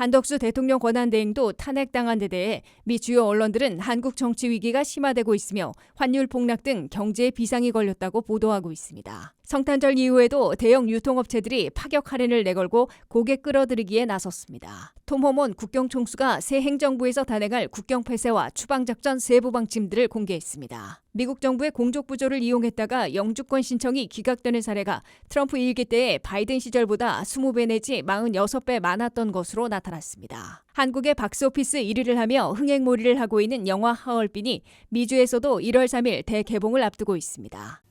한덕수 대통령 권한대행도 탄핵당한 데 대해 미 주요 언론들은 한국 정치 위기가 심화되고 있으며 환율 폭락 등 경제에 비상이 걸렸다고 보도하고 있습니다. 성탄절 이후에도 대형 유통업체들이 파격 할인을 내걸고 고객 끌어들이기에 나섰습니다. 톰 호먼 국경총수가 새 행정부에서 단행할 국경 폐쇄와 추방작전 세부 방침들을 공개했습니다. 미국 정부의 공족부조를 이용했다가 영주권 신청이 기각되는 사례가 트럼프 일기 때의 바이든 시절보다 20배 내지 46배 많았던 것으로 나타났습니다. 한국의 박스오피스 1위를 하며 흥행몰이를 하고 있는 영화 하얼빈이 미주에서도 1월 3일 대개봉을 앞두고 있습니다.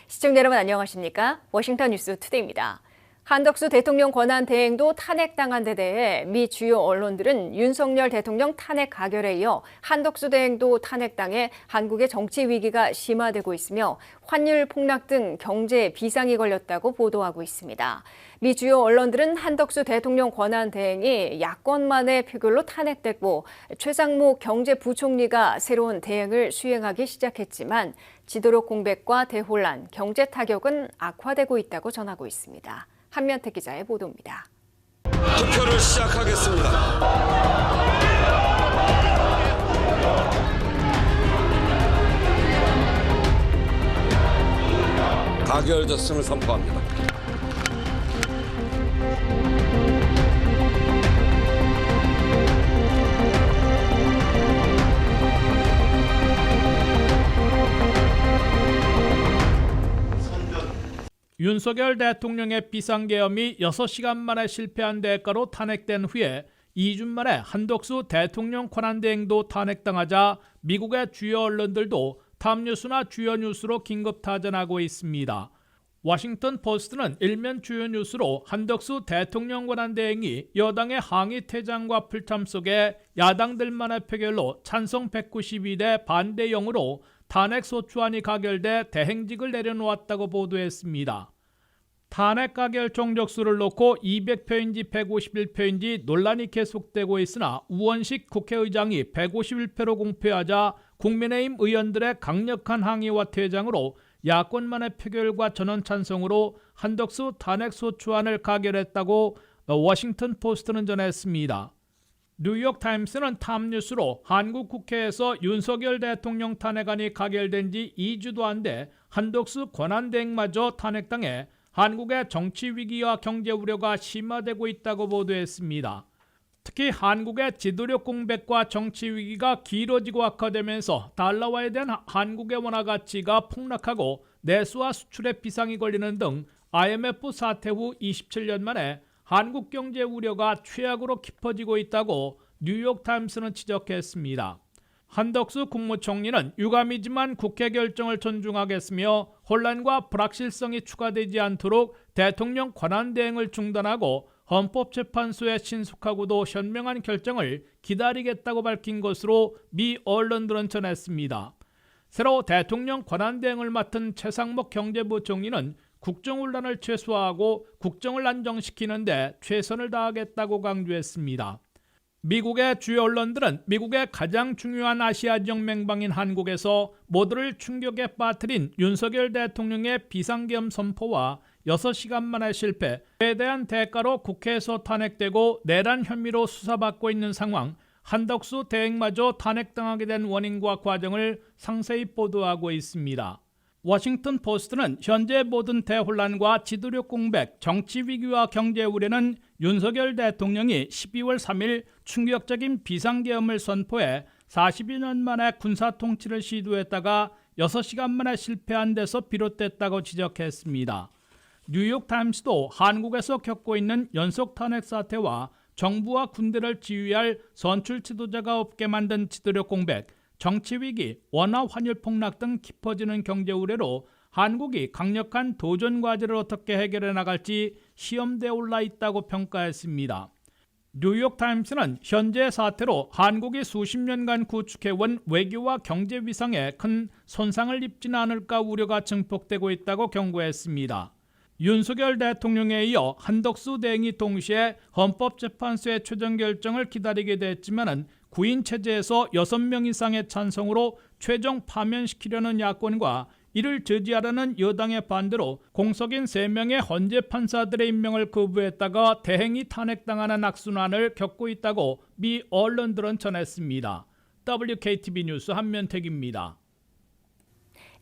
시청자 여러분 안녕하십니까? 워싱턴 뉴스 투데이입니다. 한덕수 대통령 권한 대행도 탄핵당한 데 대해 미 주요 언론들은 윤석열 대통령 탄핵 가결에 이어 한덕수 대행도 탄핵당해 한국의 정치 위기가 심화되고 있으며 환율 폭락 등 경제에 비상이 걸렸다고 보도하고 있습니다. 미 주요 언론들은 한덕수 대통령 권한 대행이 야권만의 표결로 탄핵됐고 최상무 경제부총리가 새로운 대행을 수행하기 시작했지만 지도력 공백과 대혼란, 경제 타격은 악화되고 있다고 전하고 있습니다. 한면택 기자의 보도입니다. 투표를 시작하겠습니다. 가결됐음을 선포합니다. 윤석열 대통령의 비상계엄이 6시간 만에 실패한 대가로 탄핵된 후에 2주 만에 한덕수 대통령 권한대행도 탄핵당하자 미국의 주요 언론들도 탑뉴스나 주요 뉴스로 긴급 타전하고 있습니다. 워싱턴 포스트는 일면 주요 뉴스로 한덕수 대통령 권한대행이 여당의 항의 퇴장과 불참 속에 야당들만의 표결로 찬성 192대 반대 0으로 탄핵소추안이 가결돼 대행직을 내려놓았다고 보도했습니다. 탄핵 가결 종족수를 놓고 200표인지 151표인지 논란이 계속되고 있으나 우원식 국회의장이 151표로 공표하자 국민의힘 의원들의 강력한 항의와 퇴장으로 야권만의 표결과 전원 찬성으로 한덕수 탄핵소추안을 가결했다고 워싱턴 포스트는 전했습니다. 뉴욕타임스는 탑뉴스로 한국 국회에서 윤석열 대통령 탄핵안이 가결된 지 2주도 안 돼 한덕수 권한대행마저 탄핵당해 한국의 정치 위기와 경제 우려가 심화되고 있다고 보도했습니다. 특히 한국의 지도력 공백과 정치 위기가 길어지고 악화되면서 달러화에 대한 한국의 원화 가치가 폭락하고 내수와 수출에 비상이 걸리는 등 IMF 사태 후 27년 만에 한국 경제 우려가 최악으로 깊어지고 있다고 뉴욕타임스는 지적했습니다. 한덕수 국무총리는 유감이지만 국회 결정을 존중하겠으며 혼란과 불확실성이 추가되지 않도록 대통령 권한대행을 중단하고 헌법재판소의 신속하고도 현명한 결정을 기다리겠다고 밝힌 것으로 미 언론들은 전했습니다. 새로 대통령 권한대행을 맡은 최상목 경제부총리는 국정혼란을 최소화하고 국정을 안정시키는 데 최선을 다하겠다고 강조했습니다. 미국의 주요 언론들은 미국의 가장 중요한 아시아 지역 맹방인 한국에서 모두를 충격에 빠뜨린 윤석열 대통령의 비상계엄 선포와 6시간 만의 실패에 대한 대가로 국회에서 탄핵되고 내란 혐의로 수사받고 있는 상황, 한덕수 대행마저 탄핵당하게 된 원인과 과정을 상세히 보도하고 있습니다. 워싱턴 포스트는 현재 모든 대혼란과 지도력 공백, 정치 위기와 경제 우려는 윤석열 대통령이 12월 3일 충격적인 비상계엄을 선포해 40여 년 만에 군사 통치를 시도했다가 6시간 만에 실패한 데서 비롯됐다고 지적했습니다. 뉴욕타임스도 한국에서 겪고 있는 연속 탄핵 사태와 정부와 군대를 지휘할 선출 지도자가 없게 만든 지도력 공백, 정치위기, 원화 환율 폭락 등 깊어지는 경제 우려로 한국이 강력한 도전 과제를 어떻게 해결해 나갈지 시험대에 올라 있다고 평가했습니다. 뉴욕타임스는 현재 사태로 한국이 수십 년간 구축해온 외교와 경제 위상에 큰 손상을 입지는 않을까 우려가 증폭되고 있다고 경고했습니다. 윤석열 대통령에 이어 한덕수 대행이 동시에 헌법재판소의 최종 결정을 기다리게 됐지만은 구인 체제에서 6명 이상의 찬성으로 최종 파면시키려는 야권과 이를 저지하려는 여당의 반대로 공석인 3명의 헌재 판사들의 임명을 거부했다가 대행이 탄핵당하는 악순환을 겪고 있다고 미 언론들은 전했습니다. WKTV 뉴스 한면택입니다.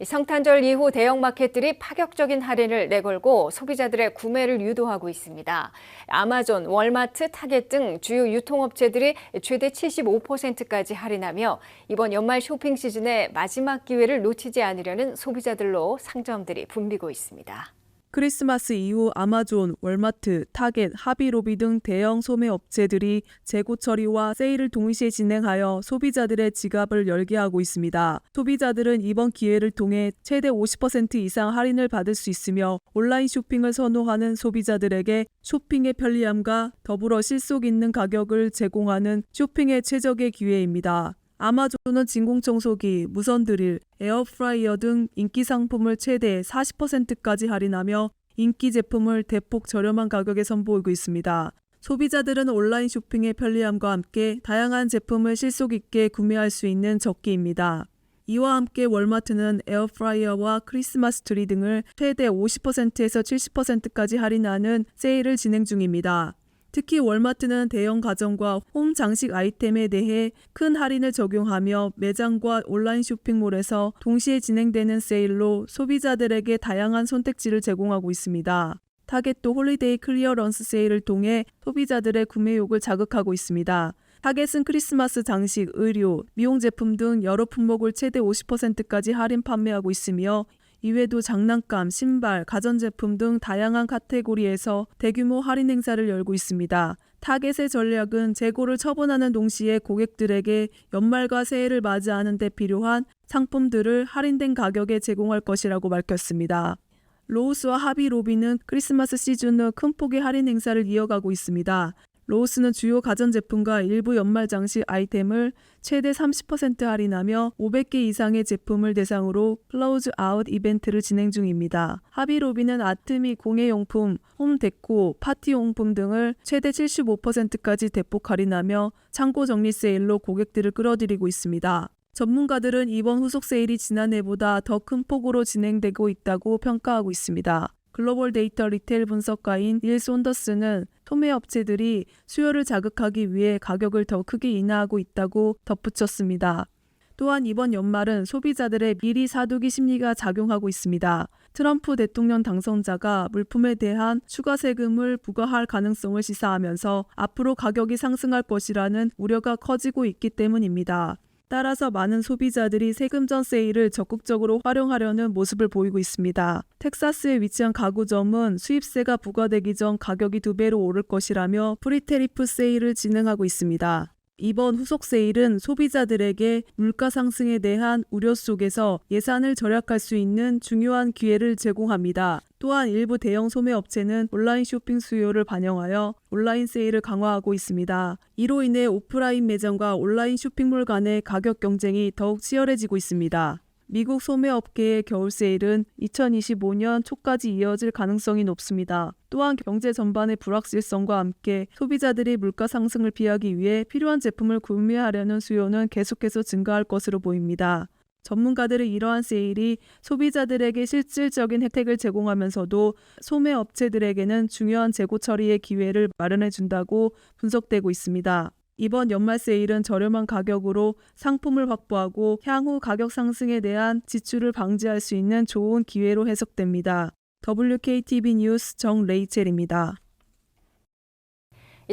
성탄절 이후 대형마켓들이 파격적인 할인을 내걸고 소비자들의 구매를 유도하고 있습니다. 아마존, 월마트, 타겟 등 주요 유통업체들이 최대 75%까지 할인하며 이번 연말 쇼핑 시즌의 마지막 기회를 놓치지 않으려는 소비자들로 상점들이 붐비고 있습니다. 크리스마스 이후 아마존, 월마트, 타겟, 하비로비 등 대형 소매 업체들이 재고 처리와 세일을 동시에 진행하여 소비자들의 지갑을 열게 하고 있습니다. 소비자들은 이번 기회를 통해 최대 50% 이상 할인을 받을 수 있으며 온라인 쇼핑을 선호하는 소비자들에게 쇼핑의 편리함과 더불어 실속 있는 가격을 제공하는 쇼핑의 최적의 기회입니다. 아마존은 진공청소기, 무선 드릴, 에어프라이어 등 인기 상품을 최대 40%까지 할인하며 인기 제품을 대폭 저렴한 가격에 선보이고 있습니다. 소비자들은 온라인 쇼핑의 편리함과 함께 다양한 제품을 실속 있게 구매할 수 있는 적기입니다. 이와 함께 월마트는 에어프라이어와 크리스마스 트리 등을 최대 50%에서 70%까지 할인하는 세일을 진행 중입니다. 특히 월마트는 대형 가전과 홈 장식 아이템에 대해 큰 할인을 적용하며 매장과 온라인 쇼핑몰에서 동시에 진행되는 세일로 소비자들에게 다양한 선택지를 제공하고 있습니다. 타겟도 홀리데이 클리어런스 세일을 통해 소비자들의 구매욕을 자극하고 있습니다. 타겟은 크리스마스 장식, 의류, 미용 제품 등 여러 품목을 최대 50%까지 할인 판매하고 있으며 이외에도 장난감, 신발, 가전제품 등 다양한 카테고리에서 대규모 할인 행사를 열고 있습니다. 타겟의 전략은 재고를 처분하는 동시에 고객들에게 연말과 새해를 맞이하는 데 필요한 상품들을 할인된 가격에 제공할 것이라고 밝혔습니다. 로우스와 하비로비는 크리스마스 시즌 후 큰 폭의 할인 행사를 이어가고 있습니다. 로우스는 주요 가전제품과 일부 연말 장식 아이템을 최대 30% 할인하며 500개 이상의 제품을 대상으로 클로즈 아웃 이벤트를 진행 중입니다. 하비로비는 아트 및 공예용품, 홈데코, 파티용품 등을 최대 75%까지 대폭 할인하며 창고 정리 세일로 고객들을 끌어들이고 있습니다. 전문가들은 이번 후속 세일이 지난해보다 더 큰 폭으로 진행되고 있다고 평가하고 있습니다. 글로벌 데이터 리테일 분석가인 닐 손더스는 소매 업체들이 수요를 자극하기 위해 가격을 더 크게 인하하고 있다고 덧붙였습니다. 또한 이번 연말은 소비자들의 미리 사두기 심리가 작용하고 있습니다. 트럼프 대통령 당선자가 물품에 대한 추가 세금을 부과할 가능성을 시사하면서 앞으로 가격이 상승할 것이라는 우려가 커지고 있기 때문입니다. 따라서 많은 소비자들이 세금 전 세일을 적극적으로 활용하려는 모습을 보이고 있습니다. 텍사스에 위치한 가구점은 수입세가 부과되기 전 가격이 2배로 오를 것이라며 프리테리프 세일을 진행하고 있습니다. 이번 후속 세일은 소비자들에게 물가 상승에 대한 우려 속에서 예산을 절약할 수 있는 중요한 기회를 제공합니다. 또한 일부 대형 소매 업체는 온라인 쇼핑 수요를 반영하여 온라인 세일을 강화하고 있습니다. 이로 인해 오프라인 매장과 온라인 쇼핑몰 간의 가격 경쟁이 더욱 치열해지고 있습니다. 미국 소매업계의 겨울 세일은 2025년 초까지 이어질 가능성이 높습니다. 또한 경제 전반의 불확실성과 함께 소비자들이 물가 상승을 피하기 위해 필요한 제품을 구매하려는 수요는 계속해서 증가할 것으로 보입니다. 전문가들은 이러한 세일이 소비자들에게 실질적인 혜택을 제공하면서도 소매업체들에게는 중요한 재고 처리의 기회를 마련해 준다고 분석되고 있습니다. 이번 연말 세일은 저렴한 가격으로 상품을 확보하고 향후 가격 상승에 대한 지출을 방지할 수 있는 좋은 기회로 해석됩니다. WKTV 뉴스 정레이첼입니다.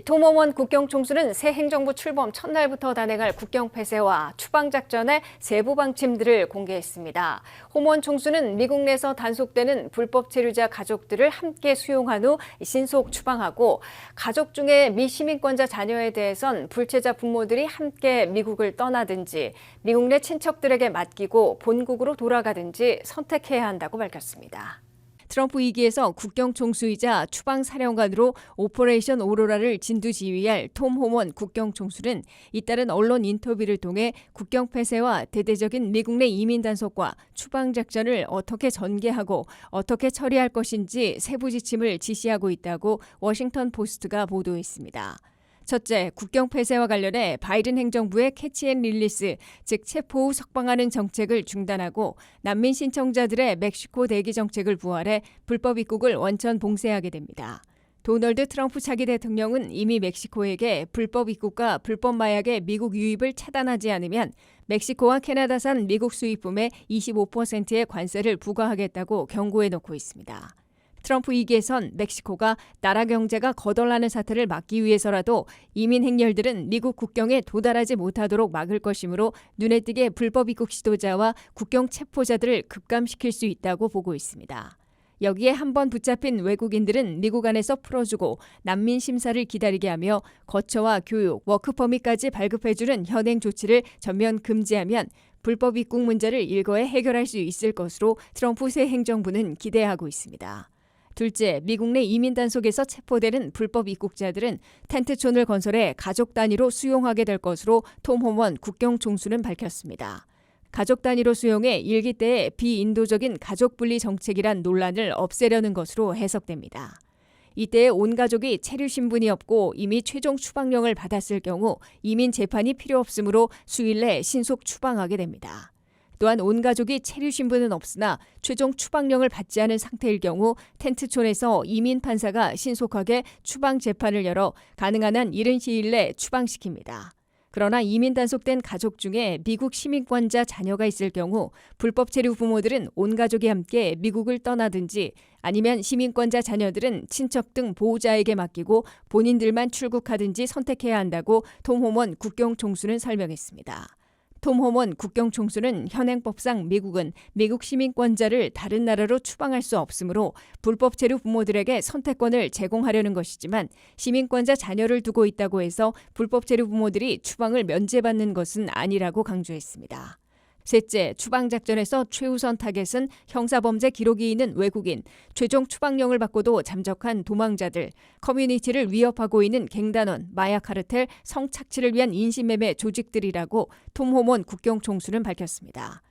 톰호먼 국경총수는 새 행정부 출범 첫날부터 단행할 국경 폐쇄와 추방작전의 세부 방침들을 공개했습니다. 호먼 총수는 미국 내에서 단속되는 불법 체류자 가족들을 함께 수용한 후 신속 추방하고 가족 중에 미시민권자 자녀에 대해선 불체자 부모들이 함께 미국을 떠나든지 미국 내 친척들에게 맡기고 본국으로 돌아가든지 선택해야 한다고 밝혔습니다. 트럼프 2기에서 국경 총수이자 추방 사령관으로 오퍼레이션 오로라를 진두지휘할 톰 호먼 국경 총수는 잇따른 언론 인터뷰를 통해 국경 폐쇄와 대대적인 미국 내 이민 단속과 추방 작전을 어떻게 전개하고 어떻게 처리할 것인지 세부 지침을 지시하고 있다고 워싱턴 포스트가 보도했습니다. 첫째, 국경 폐쇄와 관련해 바이든 행정부의 캐치 앤 릴리스, 즉 체포 후 석방하는 정책을 중단하고 난민 신청자들의 멕시코 대기 정책을 부활해 불법 입국을 원천 봉쇄하게 됩니다. 도널드 트럼프 차기 대통령은 이미 멕시코에게 불법 입국과 불법 마약의 미국 유입을 차단하지 않으면 멕시코와 캐나다산 미국 수입품에 25%의 관세를 부과하겠다고 경고해 놓고 있습니다. 트럼프 2기에선 멕시코가 나라 경제가 거덜나는 사태를 막기 위해서라도 이민 행렬들은 미국 국경에 도달하지 못하도록 막을 것이므로 눈에 띄게 불법 입국 시도자와 국경 체포자들을 급감시킬 수 있다고 보고 있습니다. 여기에 한번 붙잡힌 외국인들은 미국 안에서 풀어주고 난민 심사를 기다리게 하며 거처와 교육, 워크퍼밋까지 발급해주는 현행 조치를 전면 금지하면 불법 입국 문제를 일거에 해결할 수 있을 것으로 트럼프 새 행정부는 기대하고 있습니다. 둘째, 미국 내 이민 단속에서 체포되는 불법 입국자들은 텐트촌을 건설해 가족 단위로 수용하게 될 것으로 톰 호먼 국경 총수는 밝혔습니다. 가족 단위로 수용해 일기 때의 비인도적인 가족 분리 정책이란 논란을 없애려는 것으로 해석됩니다. 이때 온 가족이 체류 신분이 없고 이미 최종 추방령을 받았을 경우 이민 재판이 필요 없으므로 수일 내 신속 추방하게 됩니다. 또한 온 가족이 체류 신분은 없으나 최종 추방령을 받지 않은 상태일 경우 텐트촌에서 이민 판사가 신속하게 추방 재판을 열어 가능한 한 이른 시일 내 추방시킵니다. 그러나 이민 단속된 가족 중에 미국 시민권자 자녀가 있을 경우 불법 체류 부모들은 온 가족이 함께 미국을 떠나든지 아니면 시민권자 자녀들은 친척 등 보호자에게 맡기고 본인들만 출국하든지 선택해야 한다고 톰 호먼 국경 총수는 설명했습니다. 톰 호먼 국경 총수는 현행법상 미국은 미국 시민권자를 다른 나라로 추방할 수 없으므로 불법 체류 부모들에게 선택권을 제공하려는 것이지만 시민권자 자녀를 두고 있다고 해서 불법 체류 부모들이 추방을 면제받는 것은 아니라고 강조했습니다. 셋째, 추방 작전에서 최우선 타겟은 형사범죄 기록이 있는 외국인, 최종 추방령을 받고도 잠적한 도망자들, 커뮤니티를 위협하고 있는 갱단원, 마약 카르텔, 성착취를 위한 인신매매 조직들이라고 톰 호먼 국경 총수는 밝혔습니다.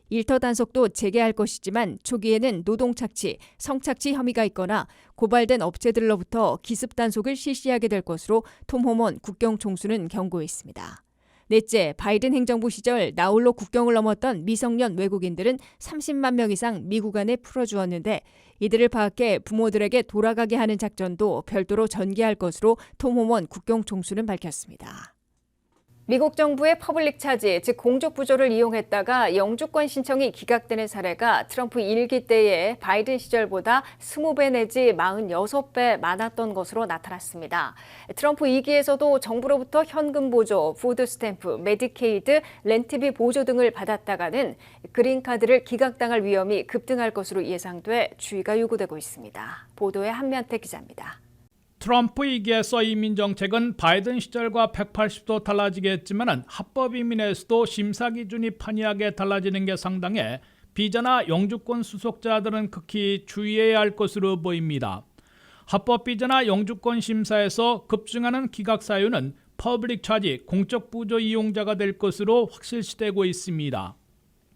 일터 단속도 재개할 것이지만 초기에는 노동착취, 성착취 혐의가 있거나 고발된 업체들로부터 기습 단속을 실시하게 될 것으로 톰 호먼 국경 총수는 경고했습니다. 넷째, 바이든 행정부 시절 나홀로 국경을 넘었던 미성년 외국인들은 30만 명 이상 미국 안에 풀어주었는데 이들을 파악해 부모들에게 돌아가게 하는 작전도 별도로 전개할 것으로 톰 호먼 국경 총수는 밝혔습니다. 미국 정부의 퍼블릭 차지, 즉 공적 부조를 이용했다가 영주권 신청이 기각되는 사례가 트럼프 1기 때의 바이든 시절보다 20배 내지 46배 많았던 것으로 나타났습니다. 트럼프 2기에서도 정부로부터 현금 보조, 푸드 스탬프, 메디케이드, 렌트비 보조 등을 받았다가는 그린카드를 기각당할 위험이 급등할 것으로 예상돼 주의가 요구되고 있습니다. 보도에 한면태 기자입니다. 트럼프 2기에서 이민 정책은 바이든 시절과 180도 달라지겠지만 합법 이민에서도 심사 기준이 판이하게 달라지는 게 상당해 비자나 영주권 수속자들은 극히 주의해야 할 것으로 보입니다. 합법 비자나 영주권 심사에서 급증하는 기각 사유는 퍼블릭 차지, 공적 부조 이용자가 될 것으로 확실시되고 있습니다.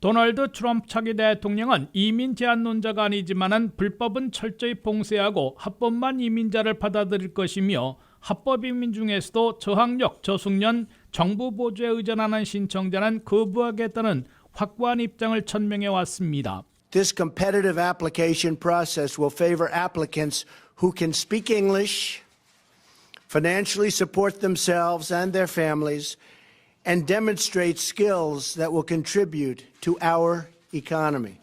도널드 트럼프 차기 대통령은 이민 제한론자가 아니지만은 불법은 철저히 봉쇄하고 합법만 이민자를 받아들일 것이며 합법 이민 중에서도 저학력, 저숙련, 정부 보조에 의존하는 신청자는 거부하겠다는 확고한 입장을 천명해 왔습니다. This competitive application process will favor applicants who can speak English, financially support themselves and their families, and demonstrate skills that will contribute to our economy.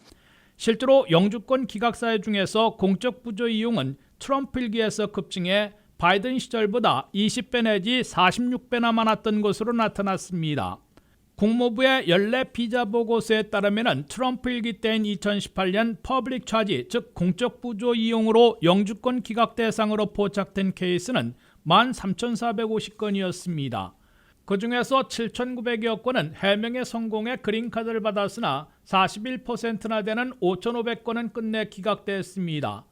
실제로 영주권 기각 사유 중에서 공적 부조 이용은 트럼프 1기에서 급증해 바이든 시절보다 20배 내지 46배나 많았던 것으로 나타났습니다. 국무부의 연례 비자 보고서에 따르면 트럼프 1기 때인 2018년 퍼블릭 차지, 즉 공적 부조 이용으로 영주권 기각 대상으로 포착된 케이스는 13,450건이었습니다. 그중에서 7,900여 건은 해명의 성공에 그린카드를 받았으나 41%나 되는 5,500건은 끝내 기각됐습니다.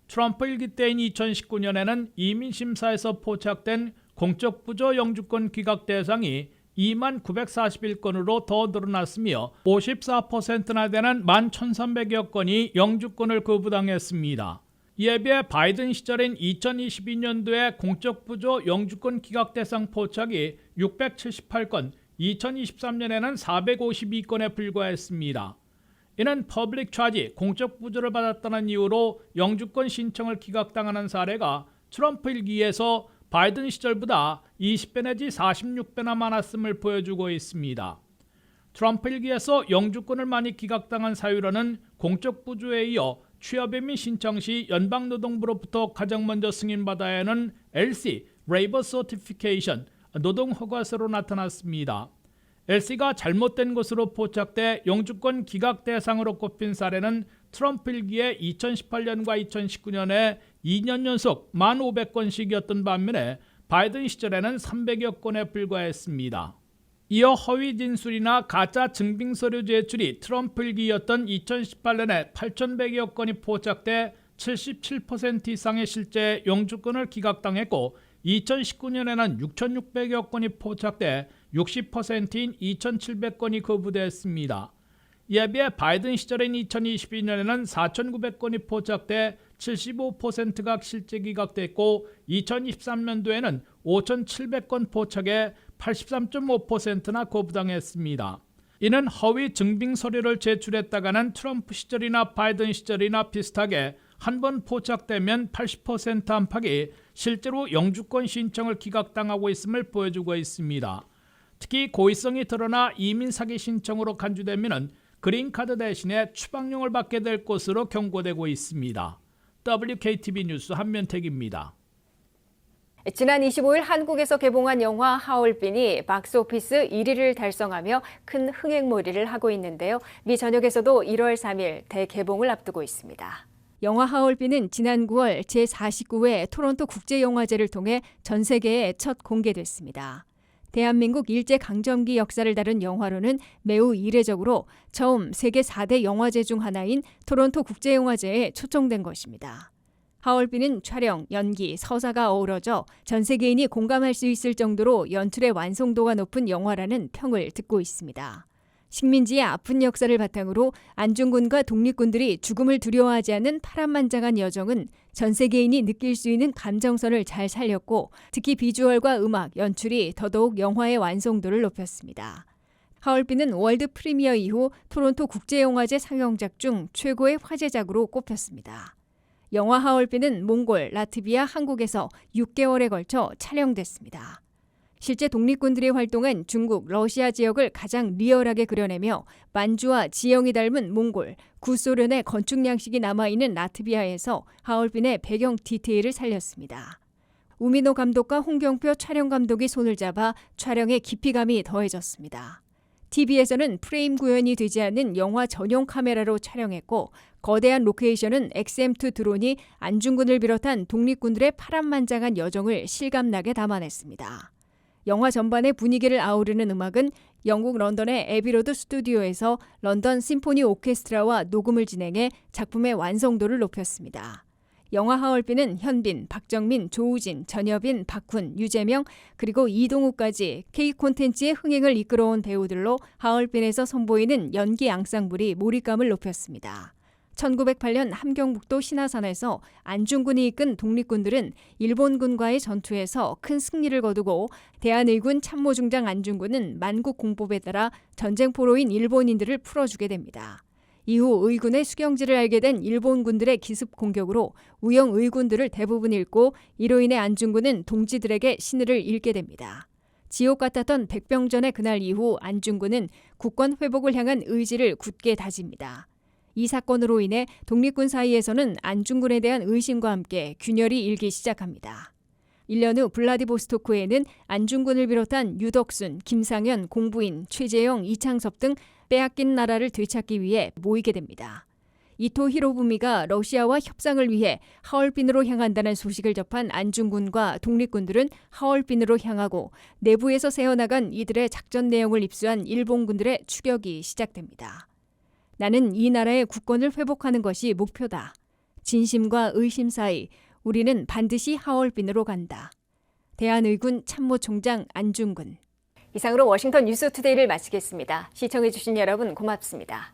트럼프 일기 때인 2019년에는 이민심사에서 포착된 공적 부조 영주권 기각 대상이 2941건으로 더 늘어났으며 54%나 되는 11,300여 건이 영주권을 거부당했습니다. 이에 비해 바이든 시절인 2022년도에 공적 부조 영주권 기각 대상 포착이 678건, 2023년에는 452건에 불과했습니다. 이는 퍼블릭 차지, 공적 부조를 받았다는 이유로 영주권 신청을 기각당하는 사례가 트럼프 일기에서 바이든 시절보다 20배 내지 46배나 많았음을 보여주고 있습니다. 트럼프 일기에서 영주권을 많이 기각당한 사유로는 공적 부조에 이어 취업이민 신청 시 연방노동부로부터 가장 먼저 승인받아야 하는 LC, Labor Certification, 노동허가서로 나타났습니다. LC가 잘못된 것으로 포착돼 영주권 기각 대상으로 꼽힌 사례는 트럼프 일기의 2018년과 2019년에 2년 연속 1,500건씩이었던 반면에 바이든 시절에는 300여 건에 불과했습니다. 이어 허위 진술이나 가짜 증빙서류 제출이 트럼프 일기였던 2018년에 8,100여 건이 포착돼 77% 이상의 실제 영주권을 기각당했고 2019년에는 6,600여 건이 포착돼 60%인 2,700건이 거부됐습니다. 이에 비해 바이든 시절인 2022년에는 4,900건이 포착돼 75%가 실제 기각됐고 2023년도에는 5,700건 포착에 83.5%나 거부당했습니다. 이는 허위 증빙 서류를 제출했다가는 트럼프 시절이나 바이든 시절이나 비슷하게 한 번 포착되면 80% 안팎이 실제로 영주권 신청을 기각당하고 있음을 보여주고 있습니다. 특히 고의성이 드러나 이민 사기 신청으로 간주되면 그린카드 대신에 추방령을 받게 될 것으로 경고되고 있습니다. WKTV 뉴스 한면택입니다. 지난 25일 한국에서 개봉한 영화 하얼빈이 박스오피스 1위를 달성하며 큰 흥행몰이를 하고 있는데요. 미 전역에서도 1월 3일 대개봉을 앞두고 있습니다. 영화 하얼빈은 지난 9월 제49회 토론토 국제영화제를 통해 전 세계에 첫 공개됐습니다. 대한민국 일제강점기 역사를 다룬 영화로는 매우 이례적으로 처음 세계 4대 영화제 중 하나인 토론토 국제영화제에 초청된 것입니다. 하얼빈은 촬영, 연기, 서사가 어우러져 전 세계인이 공감할 수 있을 정도로 연출의 완성도가 높은 영화라는 평을 듣고 있습니다. 식민지의 아픈 역사를 바탕으로 안중근과 독립군들이 죽음을 두려워하지 않는 파란만장한 여정은 전 세계인이 느낄 수 있는 감정선을 잘 살렸고 특히 비주얼과 음악, 연출이 더더욱 영화의 완성도를 높였습니다. 하얼빈은 월드 프리미어 이후 토론토 국제영화제 상영작 중 최고의 화제작으로 꼽혔습니다. 영화 하얼빈은 몽골, 라트비아, 한국에서 6개월에 걸쳐 촬영됐습니다. 실제 독립군들이 활동한 중국, 러시아 지역을 가장 리얼하게 그려내며 만주와 지형이 닮은 몽골, 구소련의 건축 양식이 남아있는 라트비아에서 하얼빈의 배경 디테일을 살렸습니다. 우민호 감독과 홍경표 촬영 감독이 손을 잡아 촬영에 깊이감이 더해졌습니다. TV에서는 프레임 구현이 되지 않는 영화 전용 카메라로 촬영했고 거대한 로케이션은 XM2 드론이 안중근을 비롯한 독립군들의 파란만장한 여정을 실감나게 담아냈습니다. 영화 전반의 분위기를 아우르는 음악은 영국 런던의 에비로드 스튜디오에서 런던 심포니 오케스트라와 녹음을 진행해 작품의 완성도를 높였습니다. 영화 하얼빈은 현빈, 박정민, 조우진, 전여빈, 박훈, 유재명 그리고 이동욱까지 K 콘텐츠의 흥행을 이끌어온 배우들로 하얼빈에서 선보이는 연기 앙상블이 몰입감을 높였습니다. 1908년 함경북도 신화산에서 안중근이 이끈 독립군들은 일본군과의 전투에서 큰 승리를 거두고 대한의군 참모중장 안중근은 만국 공법에 따라 전쟁포로인 일본인들을 풀어주게 됩니다. 이후 의군의 수경지를 알게 된 일본군들의 기습 공격으로 우영 의군들을 대부분 잃고 이로 인해 안중근은 동지들에게 신의를 잃게 됩니다. 지옥 같았던 백병전의 그날 이후 안중근은 국권 회복을 향한 의지를 굳게 다집니다. 이 사건으로 인해 독립군 사이에서는 안중근에 대한 의심과 함께 균열이 일기 시작합니다. 1년 후 블라디보스토크에는 안중근을 비롯한 유덕순, 김상현, 공부인, 최재형, 이창섭 등 빼앗긴 나라를 되찾기 위해 모이게 됩니다. 이토 히로부미가 러시아와 협상을 위해 하얼빈으로 향한다는 소식을 접한 안중근과 독립군들은 하얼빈으로 향하고 내부에서 새어나간 이들의 작전 내용을 입수한 일본군들의 추격이 시작됩니다. 나는 이 나라의 국권을 회복하는 것이 목표다. 진심과 의심 사이 우리는 반드시 하얼빈으로 간다. 대한의군 참모총장 안중근. 이상으로 워싱턴 뉴스투데이를 마치겠습니다. 시청해주신 여러분 고맙습니다.